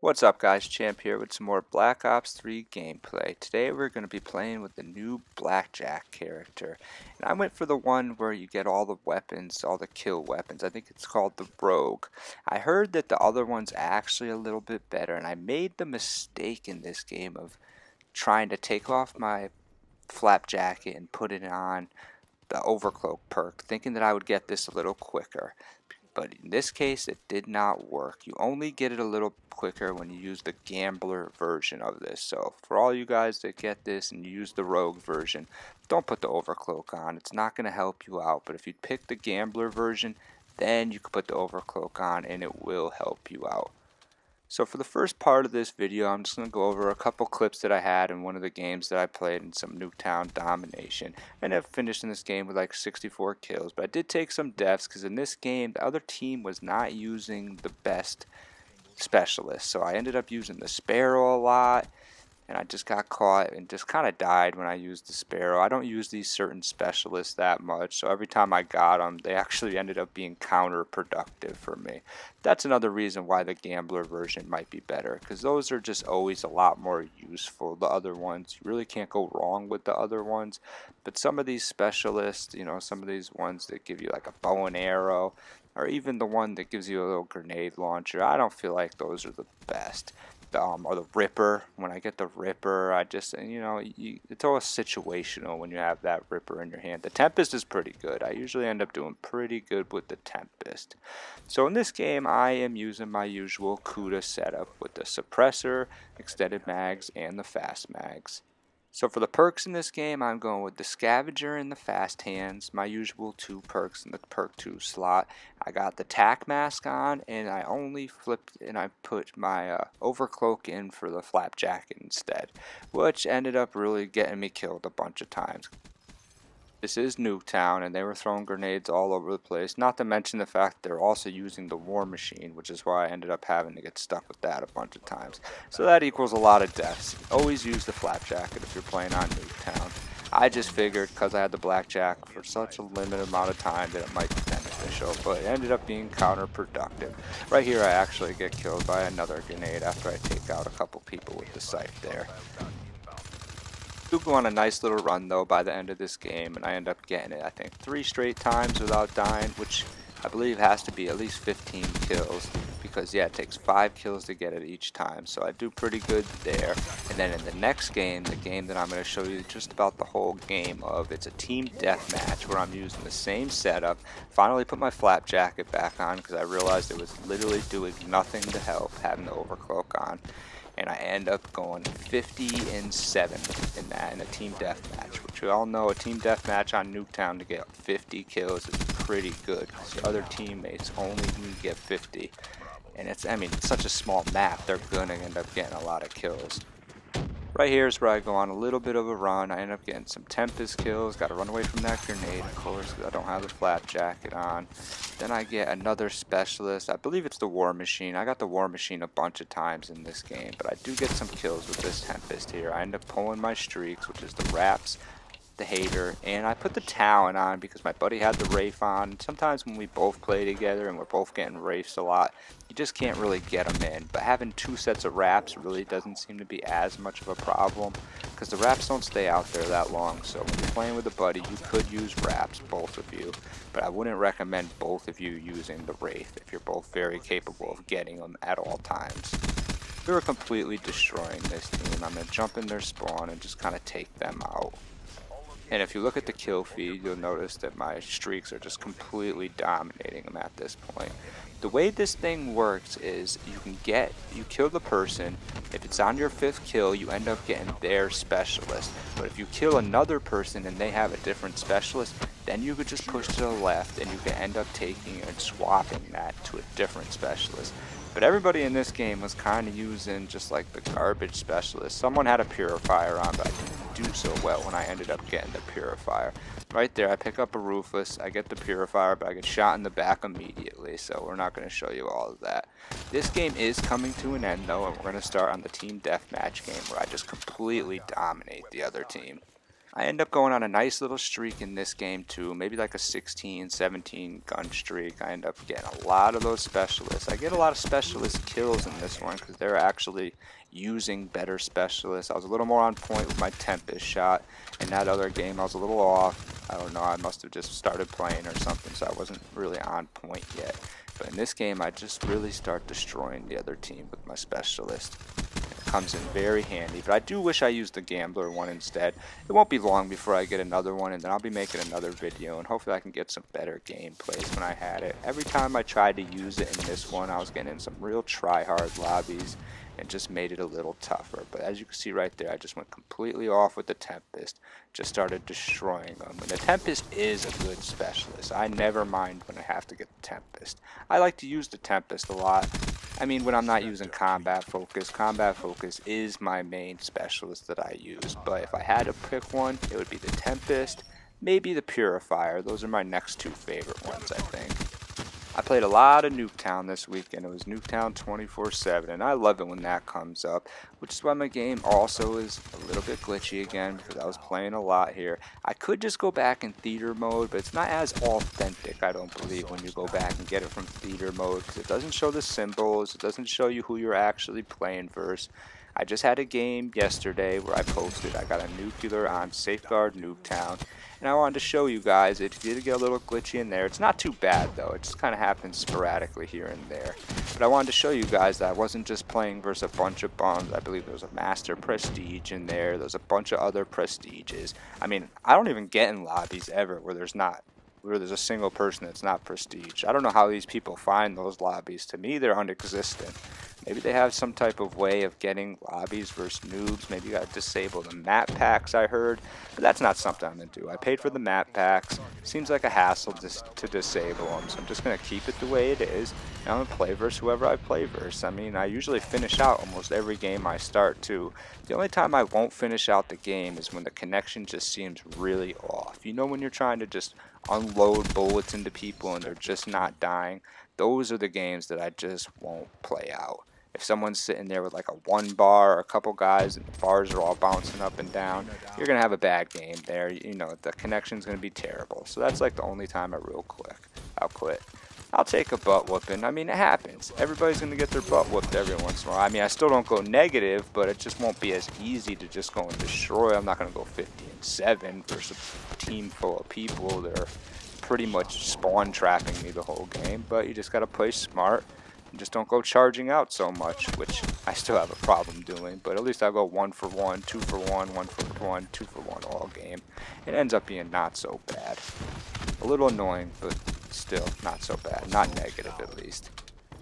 What's up guys, Champ here with some more Black Ops 3 gameplay. Today we're going to be playing with the new blackjack character. And I went for the one where you get all the weapons, all the kill weapons. I think it's called the rogue. I heard that the other one's actually a little bit better, and I made the mistake in this game of trying to take off my flap jacket and put it on the overcloak perk, thinking that I would get this a little quicker. But in this case, it did not work. You only get it a little quicker when you use the gambler version of this. So for all you guys that get this and you use the rogue version, don't put the overcloak on. It's not going to help you out. But if you pick the gambler version, then you can put the overcloak on and it will help you out. So for the first part of this video, I'm just going to go over a couple clips that I had in one of the games that I played in some nuketown domination. I ended up finishing this game with like 64 kills, but I did take some deaths because in this game, the other team was not using the best specialist. So I ended up using the Sparrow a lot, and I just got caught and just kind of died when I used the Sparrow. I don't use these certain specialists that much, so every time I got them, they actually ended up being counterproductive for me. That's another reason why the Gambler version might be better, because those are just always a lot more useful. The other ones, you really can't go wrong with the other ones, but some of these specialists, some of these ones that give you like a bow and arrow, or even the one that gives you a little grenade launcher, I don't feel like those are the best. Or the Ripper. When I get the Ripper, I just, it's always situational when you have that Ripper in your hand. The Tempest is pretty good. I usually end up doing pretty good with the Tempest. So in this game, I am using my usual CUDA setup with the suppressor, extended mags, and the fast mags. So for the perks in this game, I'm going with the Scavenger and the Fast Hands, my usual 2 perks in the perk 2 slot. I got the Tack Mask on, and I only flipped and I put my Overcloak in for the Flap Jacket instead, which ended up really getting me killed a bunch of times. This is Nuketown, and they were throwing grenades all over the place, not to mention the fact they're also using the war machine, which is why I ended up having to get stuck with that a bunch of times. So that equals a lot of deaths. Always use the flap jacket if you're playing on Nuketown. I just figured, because I had the blackjack for such a limited amount of time, that it might be beneficial, but it ended up being counterproductive. Right here I actually get killed by another grenade after I take out a couple people with the scythe there. Do go on a nice little run though by the end of this game, and I end up getting it I think 3 straight times without dying, which I believe has to be at least 15 kills, because yeah, it takes 5 kills to get it each time, so I do pretty good there. And then in the next game, the game that I'm going to show you just about the whole game of, it's a team deathmatch where I'm using the same setup. Finally put my flap jacket back on because I realized it was literally doing nothing to help having the overcloak on. And I end up going 50-7 in a team deathmatch, which we all know a team deathmatch on Nuketown to get 50 kills is pretty good, because the other teammates only can get 50. And it's such a small map, they're gonna end up getting a lot of kills. Right here is where I go on a little bit of a run. I end up getting some Tempest kills. Got to run away from that grenade, of course, because I don't have the flap jacket on. Then I get another specialist. I believe it's the war machine. I got the war machine a bunch of times in this game, but I do get some kills with this Tempest here. I end up pulling my streaks, which is the Raps, the Hater, and I put the Talon on because my buddy had the Wraith on. Sometimes when we both play together and we're both getting Wraiths a lot, you just can't really get them in. But having 2 sets of Raps really doesn't seem to be as much of a problem, because the Raps don't stay out there that long. So when you're playing with a buddy, you could use Raps, both of you, but I wouldn't recommend both of you using the Wraith if you're both very capable of getting them at all times. We were completely destroying this team. I'm going to jump in their spawn and just kind of take them out. And if you look at the kill feed, you'll notice that my streaks are just completely dominating them at this point. The way this thing works is you kill the person. If it's on your 5th kill, you end up getting their specialist. But if you kill another person and they have a different specialist, then you could just push to the left and you can end up taking and swapping that to a different specialist. But everybody in this game was kind of using just like the garbage specialist. Someone had a purifier on, but I didn't do so well when I ended up getting the purifier. Right there, I pick up a Ruthless, I get the purifier, but I get shot in the back immediately, so we're not going to show you all of that. This game is coming to an end though, and we're going to start on the team deathmatch game where I just completely dominate the other team. I end up going on a nice little streak in this game too, maybe like a 16, 17 gun streak. I end up getting a lot of those specialists. I get a lot of specialist kills in this one because they're actually using better specialists. I was a little more on point with my Tempest shot. In that other game I was a little off. I don't know, I must have just started playing or something, so I wasn't really on point yet. But in this game I just really start destroying the other team with my specialist. Comes in very handy, but I do wish I used the gambler one instead. It won't be long before I get another one, and then I'll be making another video, and hopefully I can get some better gameplays when I had it. Every time I tried to use it in this one, I was getting in some real try-hard lobbies and just made it a little tougher. But as you can see right there, I just went completely off with the Tempest, just started destroying them. And the Tempest is a good specialist. I never mind when I have to get the Tempest. I like to use the Tempest a lot. I mean, when I'm not using combat focus is my main specialist that I use. But if I had to pick one, it would be the Tempest, maybe the Purifier. Those are my next two favorite ones, I think. I played a lot of Nuketown this weekend. It was Nuketown 24/7, and I love it when that comes up, which is why my game also is a little bit glitchy again, because I was playing a lot here. I could just go back in theater mode, but it's not as authentic, I don't believe, when you go back and get it from theater mode, because it doesn't show the symbols, it doesn't show you who you're actually playing versus. I just had a game yesterday where I posted I got a nuclear on Safeguard Nuketown, and I wanted to show you guys it did get a little glitchy in there. It's not too bad though, it just kind of happens sporadically here and there. But I wanted to show you guys that I wasn't just playing versus a bunch of bums. I believe there was a Master Prestige in there, there's a bunch of other Prestiges. I mean, I don't even get in lobbies ever where there's a single person that's not Prestige. I don't know how these people find those lobbies. To me, they're non-existent. Maybe they have some type of way of getting lobbies versus noobs. Maybe you gotta disable the map packs, I heard. But that's not something I'm gonna do. I paid for the map packs. Seems like a hassle to disable them, so I'm just gonna keep it the way it is. And I'm gonna play versus whoever I play versus. I mean, I usually finish out almost every game I start too. The only time I won't finish out the game is when the connection just seems really off. You know, when you're trying to just unload bullets into people and they're just not dying. Those are the games that I just won't play out. If someone's sitting there with like a one bar or a couple guys and the bars are all bouncing up and down, you're going to have a bad game there. You know, the connection's going to be terrible. So that's like the only time I'll quit. I'll take a butt whooping. I mean, it happens. Everybody's going to get their butt whooped every once in a while. I mean, I still don't go negative, but it just won't be as easy to just go and destroy. I'm not going to go 50-7 versus a team full of people that are pretty much spawn trapping me the whole game. But you just got to play smart. Just don't go charging out so much, which I still have a problem doing, but at least I'll go 1 for 1, 2 for 1, 1 for 1, 2 for 1 all game. It ends up being not so bad. A little annoying, but still not so bad. Not negative, at least.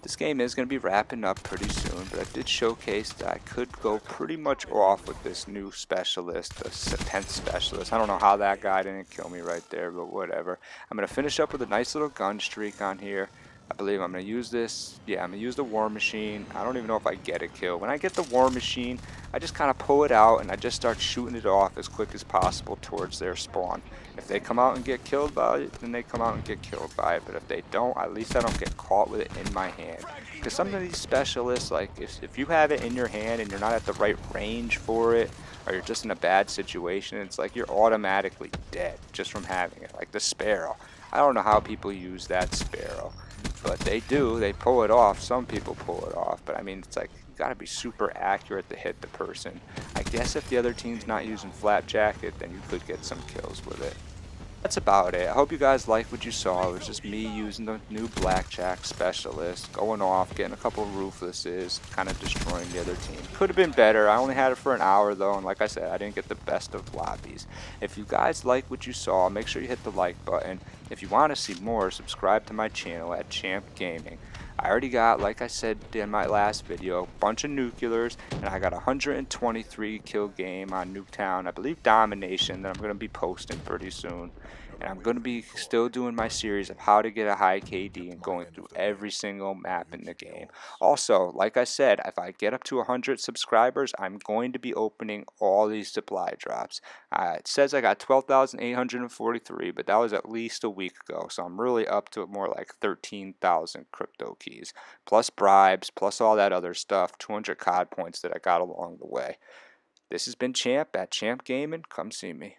This game is going to be wrapping up pretty soon, but I did showcase that I could go pretty much off with this new specialist, the 10th specialist. I don't know how that guy didn't kill me right there, but whatever. I'm going to finish up with a nice little gun streak on here. I believe I'm going to use this. Yeah, I'm going to use the War Machine. I don't even know if I get a kill. When I get the War Machine, I just kind of pull it out and I just start shooting it off as quick as possible towards their spawn. If they come out and get killed by it, then they come out and get killed by it. But if they don't, at least I don't get caught with it in my hand. Because some of these specialists, like if you have it in your hand and you're not at the right range for it, or you're just in a bad situation, it's like you're automatically dead just from having it. Like the Sparrow. I don't know how people use that Sparrow. But they do, they pull it off. Some people pull it off, but I mean, it's like you gotta be super accurate to hit the person. I guess if the other team's not using flat jacket, then you could get some kills with it. That's about it. I hope you guys liked what you saw. It was just me using the new blackjack specialist, going off, getting a couple rooflesses, kind of destroying the other team. Could have been better. I only had it for an hour though, and like I said, I didn't get the best of lobbies. If you guys like what you saw, make sure you hit the like button. If you want to see more, subscribe to my channel at Champ Gaming. I already got, like I said in my last video, a bunch of nuclears, and I got a 123 kill game on Nuketown, I believe Domination, that I'm going to be posting pretty soon. And I'm going to be still doing my series of how to get a high KD and going through every single map in the game. Also, like I said, if I get up to 100 subscribers, I'm going to be opening all these supply drops. It says I got 12,843, but that was at least a week ago, so I'm really up to more like 13,000 crypto keys, plus bribes, plus all that other stuff, 200 COD points that I got along the way. This has been Champ at Champ Gaming. Come see me.